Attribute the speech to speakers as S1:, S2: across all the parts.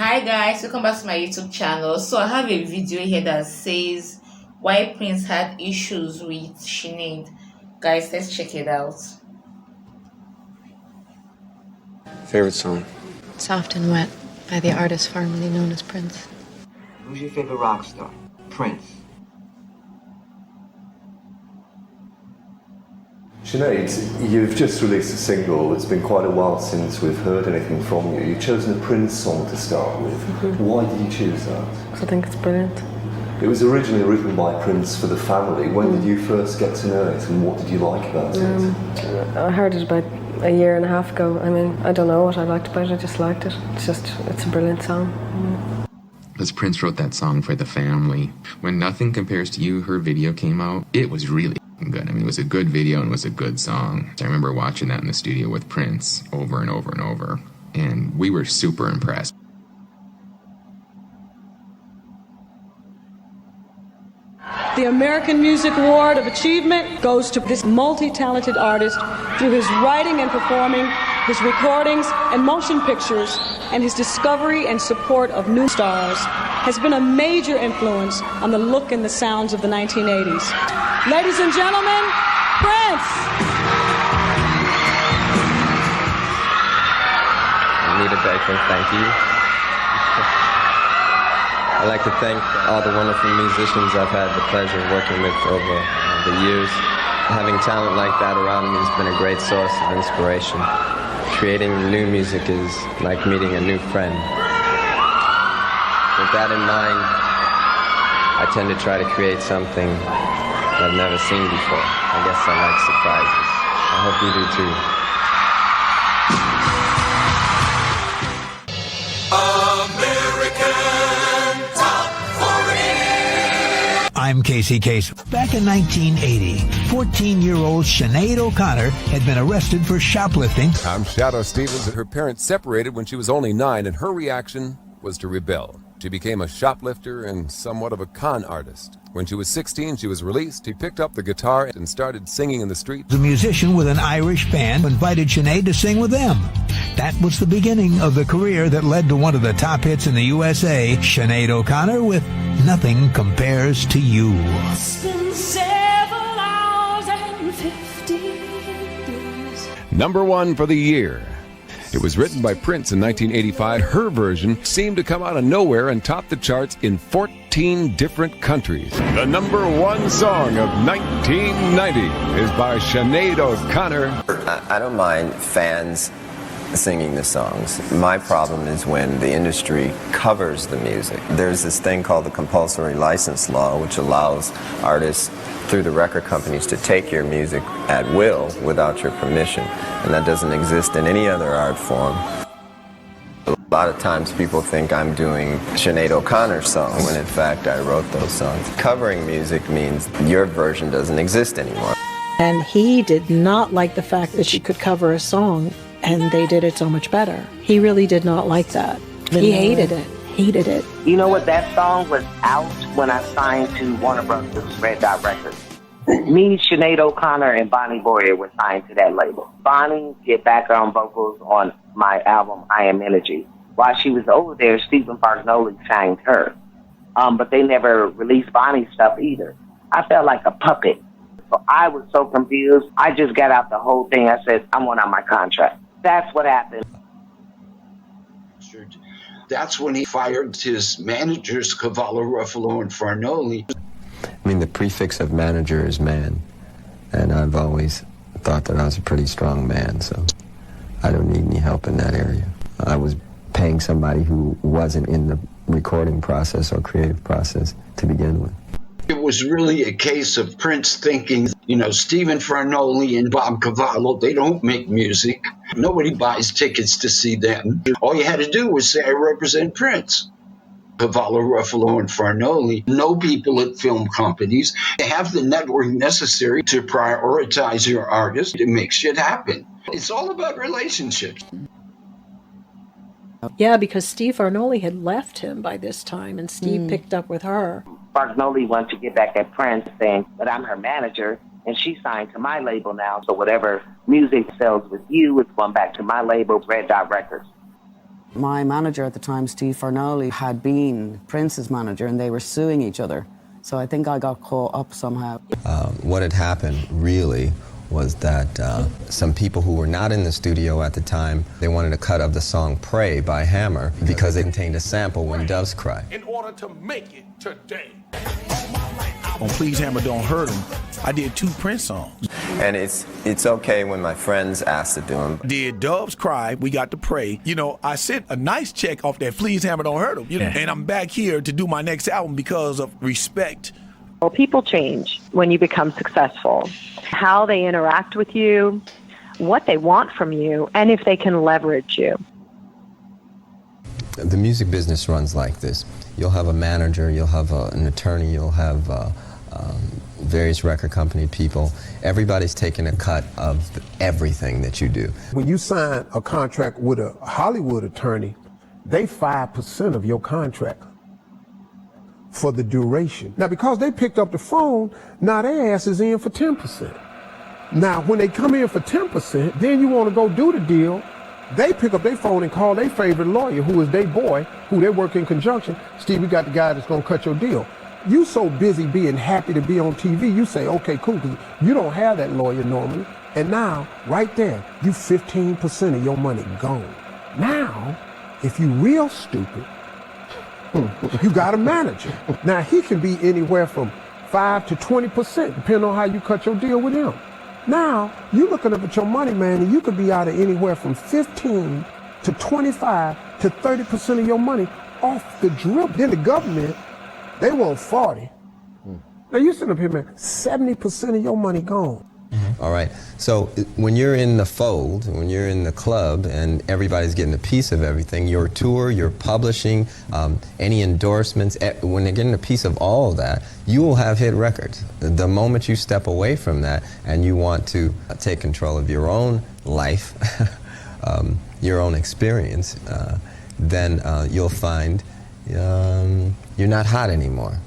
S1: Hi guys, welcome back to my YouTube channel. So I have a video here that says why Prince had issues with Sinead. Guys, let's check it out.
S2: Favorite song?
S3: Soft and Wet by the artist formerly known as Prince.
S4: Who's your favorite rock star? Prince.
S5: Sinead, you've just released a single. It's been quite a while since we've heard anything from you. You've chosen a Prince song to start with. Why did you choose that?
S6: I think it's brilliant.
S5: It was originally written by Prince for the family. When did you first get to know it and what did you like about it?
S6: I heard it about a year and a half ago. I mean, I don't know what I liked about it, I just liked it. It's a brilliant song.
S7: As Prince wrote that song for the family. When Nothing Compares to You, her video came out, it was really good. I mean, it was a good video and it was a good song. I remember watching that in the studio with Prince over and over and over, and we were super impressed.
S8: The American Music Award of Achievement goes to this multi-talented artist through his writing and performing, his recordings and motion pictures, and his discovery and support of new stars has been a major influence on the look and the sounds of the 1980s. Ladies and gentlemen, Prince!
S2: Anita Baker, thank you. I'd like to thank all the wonderful musicians I've had the pleasure of working with over the years. Having talent like that around me has been a great source of inspiration. Creating new music is like meeting a new friend. With that in mind, I tend to try to create something I've never seen before. I guess I like surprises. I hope you do too.
S9: I'm Casey Case. Back in 1980, 14-year-old Sinead O'Connor had been arrested for shoplifting.
S10: I'm Shadow Stevens. Her parents separated when she was only 9, and her reaction was to rebel. She became a shoplifter and somewhat of a con artist. When she was 16, she was released. He picked up the guitar and started singing in the street.
S9: The musician with an Irish band invited Sinead to sing with them. That was the beginning of the career that led to one of the top hits in the USA, Sinead O'Connor with Nothing Compares to You.
S8: It's been 7 hours and 50 days.
S10: Number 1 for the year. It was written by Prince in 1985. Her version seemed to come out of nowhere and topped the charts in 14 different countries. The number 1 song of 1990 is by Sinead O'Connor.
S2: I don't mind fans singing the songs. My problem is when the industry covers the music. There's this thing called the compulsory license law, which allows artists through the record companies to take your music at will without your permission, and that doesn't exist in any other art form. A lot of times people think I'm doing Sinead O'Connor's song when in fact I wrote those songs. Covering music means your version doesn't exist anymore.
S11: And he did not like the fact that she could cover a song and they did it so much better. He really did not like that. He hated it. Hated it.
S12: You know what? That song was out when I signed to Warner Brothers Red Dot Records. Me, Sinead O'Connor, and Bonnie Boyer were signed to that label. Bonnie did background vocals on my album, I Am Energy. While she was over there, Stephen Fargnoli signed her. But they never released Bonnie's stuff either. I felt like a puppet. So I was so confused. I just got out the whole thing. I said, I want out my contract. That's what happened.
S13: That's when he fired his managers, Cavallo, Ruffalo, and Fargnoli.
S2: I mean, the prefix of manager is man, and I've always thought that I was a pretty strong man, so I don't need any help in that area. I was paying somebody who wasn't in the recording process or creative process to begin with.
S13: It was really a case of Prince thinking, Stephen Fargnoli and Bob Cavallo, they don't make music. Nobody buys tickets to see them. All you had to do was say, I represent Prince. Cavallo, Ruffalo, and Fargnoli know people at film companies. They have the network necessary to prioritize your artist to make shit happen. It's all about relationships.
S11: Yeah, because Steve Fargnoli had left him by this time, and Steve picked up with her.
S12: Fargnoli wanted to get back at Prince, saying that I'm her manager, and she signed to my label now. So whatever music sells with you, it's going back to my label, Red Dot Records.
S14: My manager at the time, Steve Farnolli, had been Prince's manager, and they were suing each other. So I think I got caught up somehow.
S2: What had happened really was that some people who were not in the studio at the time, they wanted a cut of the song Pray by Hammer because it contained a sample When Doves Cry.
S15: In order to make it today. On Please Hammer Don't Hurt 'Em, I did 2 Prince songs.
S2: And it's okay when my friends asked to do them.
S15: Did Doves Cry, we got to Pray. You know, I sent a nice check off that Please Hammer Don't Hurt 'Em, you know, and I'm back here to do my next album because of respect.
S16: Well, people change when you become successful. How they interact with you, what they want from you, and if they can leverage you.
S2: The music business runs like this. You'll have a manager, you'll have an attorney, you'll have various record company people. Everybody's taking a cut of everything that you do.
S17: When you sign a contract with a Hollywood attorney, they 5% of your contract for the duration. Now, because they picked up the phone, now their ass is in for 10%. Now, when they come in for 10%, then you want to go do the deal. They pick up their phone and call their favorite lawyer, who is their boy, who they work in conjunction. Steve, we got the guy that's going to cut your deal. You so busy being happy to be on TV, you say, okay, cool, because you don't have that lawyer normally. And now, right there, you 15% of your money gone. Now, if you real stupid, you got a manager. Now, he can be anywhere from 5 to 20%, depending on how you cut your deal with him. Now, you looking up at your money, man, and you could be out of anywhere from 15 to 25 to 30% of your money off the drip. Then the government, they want 40. Now, you sitting up here, man, 70% of your money gone.
S2: All right, so when you're in the fold, when you're in the club and everybody's getting a piece of everything, your tour, your publishing, any endorsements, when they're getting a piece of all of that, you will have hit records. The moment you step away from that and you want to take control of your own life, your own experience, then you'll find you're not hot anymore.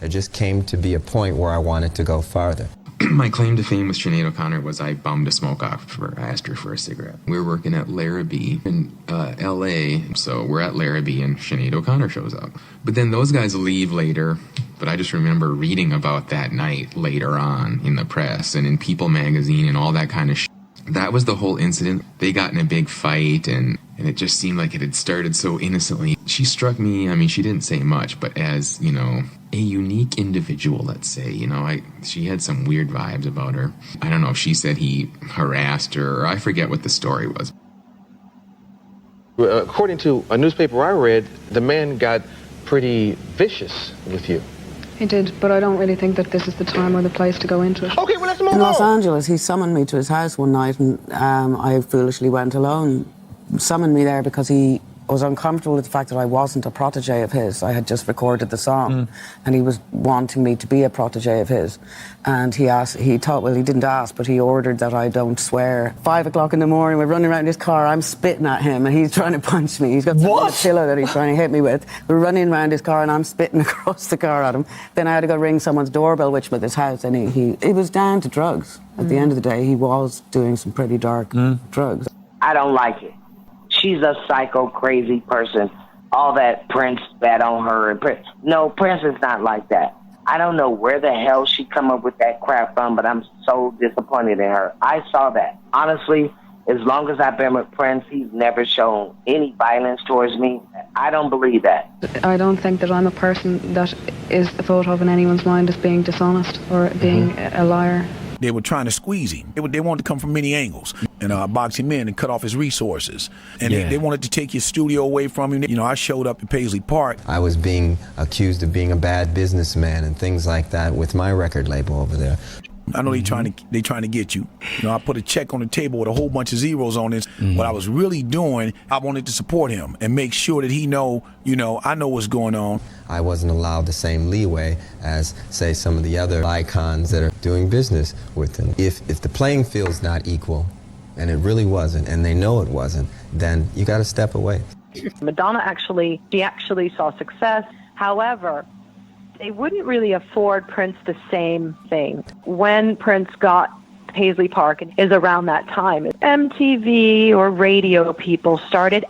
S2: There just came to be a point where I wanted to go farther.
S7: My claim to fame with Sinead O'Connor was I bummed a smoke off I asked her for a cigarette. We were working at Larrabee in L.A., so we're at Larrabee and Sinead O'Connor shows up. But then those guys leave later, but I just remember reading about that night later on in the press and in People magazine and all that kind of shit. That was the whole incident. They got in a big fight and it just seemed like it had started so innocently. She struck me, I mean, she didn't say much, but as, you know, a unique individual, let's say, you know, she had some weird vibes about her. I don't know if she said he harassed her, or I forget what the story was.
S18: According to a newspaper I read, the man got pretty vicious with you.
S8: He did, but I don't really think that this is the time or the place to go into it.
S18: Okay, well, let's move on.
S14: In Los Angeles, he summoned me to his house one night, and I foolishly went alone. Summoned me there because he was uncomfortable with the fact that I wasn't a protege of his. I had just recorded the song, and he was wanting me to be a protege of his. And he didn't ask, but he ordered that I don't swear. 5 o'clock in the morning, we're running around his car, I'm spitting at him, and he's trying to punch me. He's got a pillow that he's trying to hit me with. We're running around his car, and I'm spitting across the car at him. Then I had to go ring someone's doorbell, which was his house, and it was down to drugs. At the end of the day, he was doing some pretty dark drugs.
S12: I don't like it. She's a psycho, crazy person. All that Prince spat on her. No, Prince is not like that. I don't know where the hell she come up with that crap from, but I'm so disappointed in her. I saw that. Honestly, as long as I've been with Prince, he's never shown any violence towards me. I don't believe that.
S8: I don't think that I'm a person that is thought of in anyone's mind as being dishonest or being a liar.
S15: They were trying to squeeze him. They wanted to come from many angles and box him in and cut off his resources. And they wanted to take his studio away from him. You know, I showed up at Paisley Park.
S2: I was being accused of being a bad businessman and things like that with my record label over there.
S15: I know they trying to get you. You know, I put a check on the table with a whole bunch of zeros on it. What I was really doing, I wanted to support him and make sure that he know, I know what's going on.
S2: I wasn't allowed the same leeway as, say, some of the other icons that are doing business with him. If the playing field's not equal, and it really wasn't, and they know it wasn't, then you got to step away.
S16: Madonna actually saw success. However, they wouldn't really afford Prince the same thing. When Prince got Paisley Park is around that time. MTV or radio people started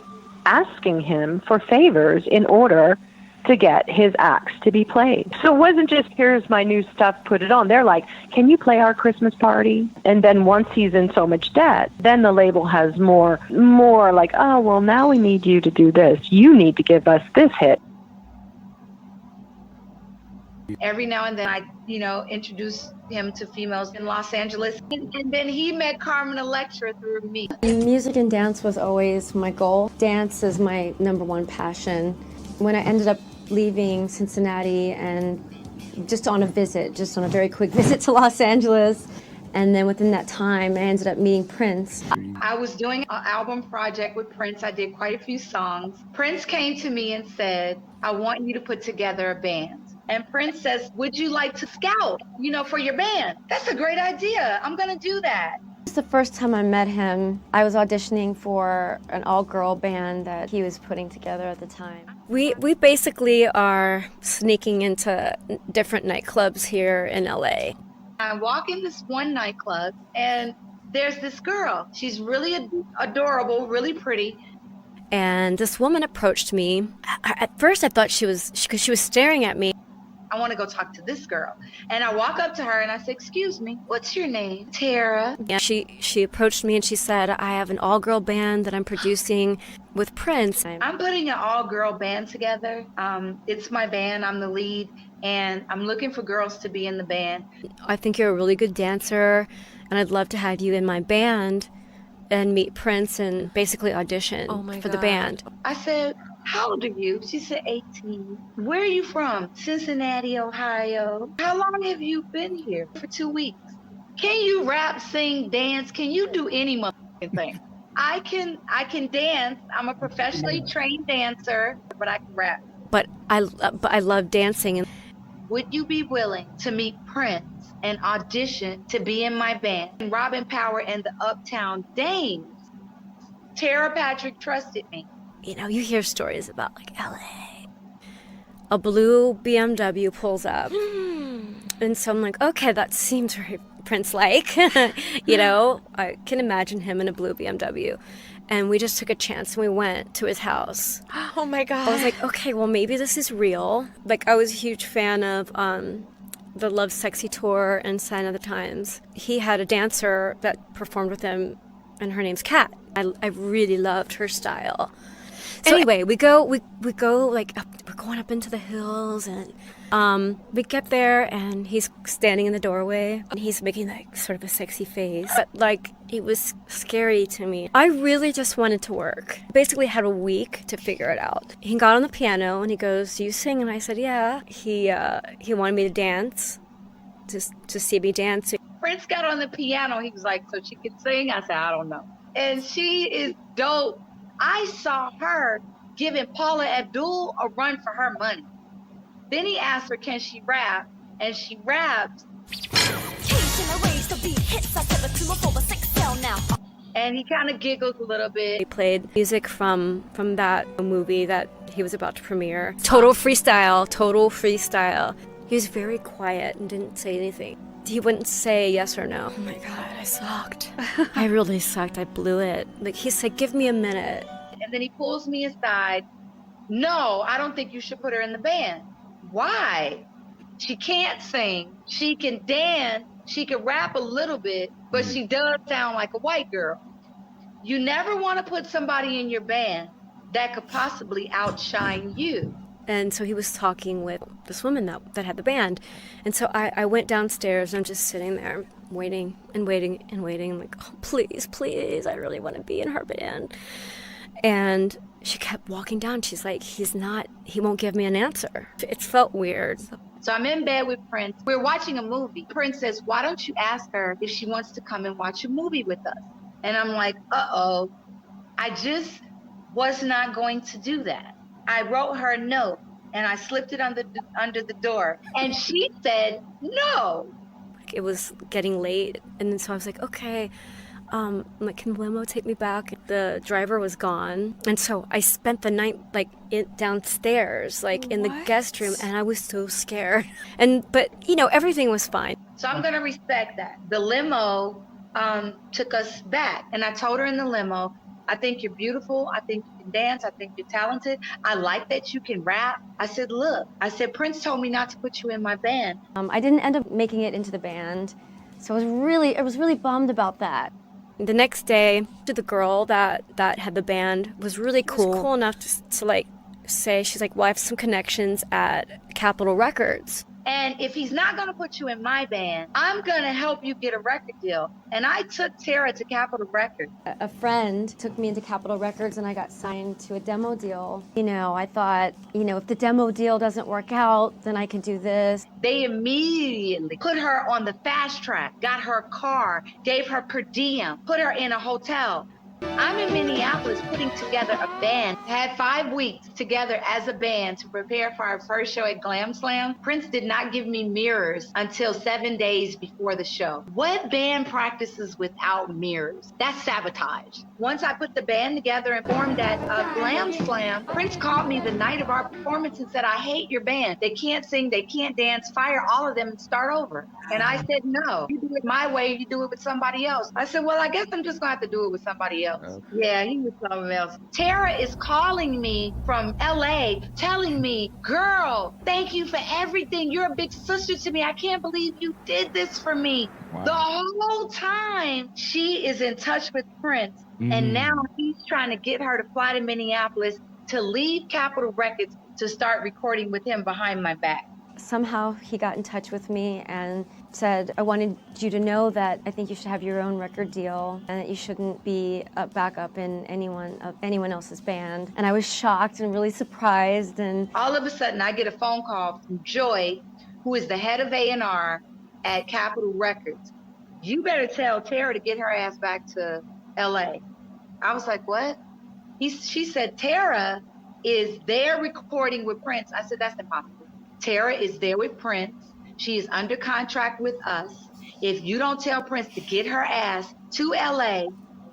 S16: asking him for favors in order to get his acts to be played. So it wasn't just, here's my new stuff, put it on. They're like, can you play our Christmas party? And then once he's in so much debt, then the label has more like, oh, well, now we need you to do this. You need to give us this hit.
S19: Every now and then I, introduce him to females in Los Angeles. And then he met Carmen Electra through me.
S20: Music and dance was always my goal. Dance is my #1 passion. When I ended up leaving Cincinnati and just on a very quick visit to Los Angeles, and then within that time, I ended up meeting Prince.
S19: I was doing an album project with Prince. I did quite a few songs. Prince came to me and said, I want you to put together a band. And Prince says, would you like to scout, for your band? That's a great idea. I'm going to do that.
S20: It's the first time I met him. I was auditioning for an all-girl band that he was putting together at the time. We basically are sneaking into different nightclubs here in LA.
S19: I walk in this one nightclub and there's this girl. She's really adorable, really pretty.
S20: And this woman approached me. At first I thought she was staring at me.
S19: I want to go talk to this girl. And I walk up to her and I say, excuse me, what's your name? Tara.
S20: Yeah, she approached me and she said, I have an all-girl band that I'm producing with Prince.
S19: I'm putting an all-girl band together. It's my band, I'm the lead, and I'm looking for girls to be in the band.
S20: I think you're a really good dancer, and I'd love to have you in my band and meet Prince and basically audition for the band.
S19: I said, how old are you? She said 18. Where are you from? Cincinnati, Ohio. How long have you been here? For 2 weeks. Can you rap, sing, dance? Can you do any motherfucking thing? I can dance. I'm a professionally trained dancer, but I can rap.
S20: But I love dancing.
S19: Would you be willing to meet Prince and audition to be in my band? And Robin Power and the Uptown Dames. Tara Patrick trusted me.
S20: You hear stories about LA. A blue BMW pulls up. And so I'm like, okay, that seems very Prince-like. I can imagine him in a blue BMW. And we just took a chance and we went to his house.
S3: Oh my God.
S20: I was like, okay, well, maybe this is real. I was a huge fan of the Love Sexy tour and Sign of the Times. He had a dancer that performed with him, and her name's Kat. I really loved her style. So anyway, we go we're going up into the hills, and we get there and he's standing in the doorway and he's making sort of a sexy face, but it was scary to me. I really just wanted to work. Basically had a week to figure it out. He got on the piano and he goes, do you sing? And I said, yeah. He wanted me to dance, to see me dance.
S19: Prince got on the piano. He was like, so she could sing? I said, I don't know. And she is dope. I saw her giving Paula Abdul a run for her money. Then he asked her, can she rap? And she rapped. And he kind of giggles a little bit.
S20: He played music from that movie that he was about to premiere. Total freestyle. He was very quiet and didn't say anything. He wouldn't say yes or no. Oh my God, I sucked. I really sucked. I blew it. He said, give me a minute.
S19: And then he pulls me aside. No, I don't think you should put her in the band. Why? She can't sing. She can dance. She can rap a little bit, but she does sound like a white girl. You never want to put somebody in your band that could possibly outshine you.
S20: And so he was talking with this woman that had the band. And so I went downstairs and I'm just sitting there waiting and waiting and waiting. I'm like, oh, please, I really want to be in her band. And she kept walking down. She's like, he won't give me an answer. It felt weird.
S19: So I'm in bed with Prince. We're watching a movie. Prince says, why don't you ask her if she wants to come and watch a movie with us? And I'm like, uh-oh. I just was not going to do that. I wrote her a note and I slipped it under the door. And she said, no.
S20: It was getting late. And then so I was like, okay, I'm like, can the limo take me back? The driver was gone. And so I spent the night downstairs, in the guest room. And I was so scared. But everything was fine.
S19: So I'm going to respect that. The limo took us back. And I told her in the limo, I think you're beautiful. I think you can dance. I think you're talented. I like that you can rap. I said, look, I said, Prince told me not to put you in my band.
S20: I didn't end up making it into the band, so I was really bummed about that. The next day, the girl that had the band was really cool. She was cool enough to like say, she's like, well, I have some connections at Capitol Records.
S19: And if he's not going to put you in my band, I'm going to help you get a record deal. And I took Tara to Capitol Records.
S20: A friend took me into Capitol Records and I got signed to a demo deal. You know, I thought, you know, if the demo deal doesn't work out, then I can do this.
S19: They immediately put her on the fast track, got her a car, gave her per diem, put her in a hotel. I'm in Minneapolis putting together a band. Had 5 weeks together as a band to prepare for our first show at Glam Slam. Prince did not give me mirrors until 7 days before the show. What band practices without mirrors? That's sabotage. Once I put the band together and formed at Glam Slam, Prince called me the night of our performance and said, I hate your band. They can't sing, they can't dance, fire all of them and start over. And I said, no, you do it my way, you do it with somebody else. I said, well, I guess I'm just gonna have to do it with somebody else. Okay. Yeah, he was something else. Tara is calling me from LA, telling me, girl, thank you for everything. You're a big sister to me. I can't believe you did this for me. Wow. The whole time she is in touch with Prince. And now he's trying to get her to fly to Minneapolis to leave Capitol Records to start recording with him behind my back.
S20: Somehow he got in touch with me and said, I wanted you to know that I think you should have your own record deal and that you shouldn't be a backup in anyone else's band. And I was shocked and really surprised. And
S19: all of a sudden I get a phone call from Joy, who is the head of A&R at Capitol Records. You better tell Tara to get her ass back to LA. I was like, what? She said, Tara is there recording with Prince. I said, that's impossible. Tara is there with Prince. She is under contract with us. If you don't tell Prince to get her ass to LA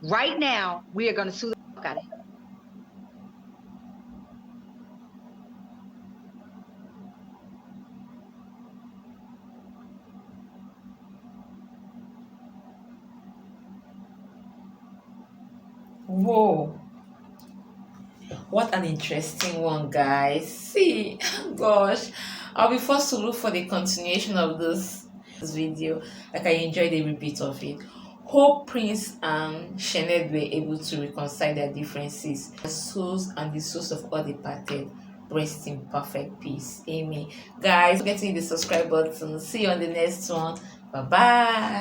S19: right now, we are going to sue the fuck out of him.
S1: Whoa. What an interesting one, guys. See, gosh, I'll be forced to look for the continuation of this video. Like, I enjoyed every bit of it. Hope Prince and Sinead were able to reconcile their differences. The souls and the souls of all departed rest in perfect peace. Amen. Guys, don't forget to hit the subscribe button. See you on the next one. Bye bye.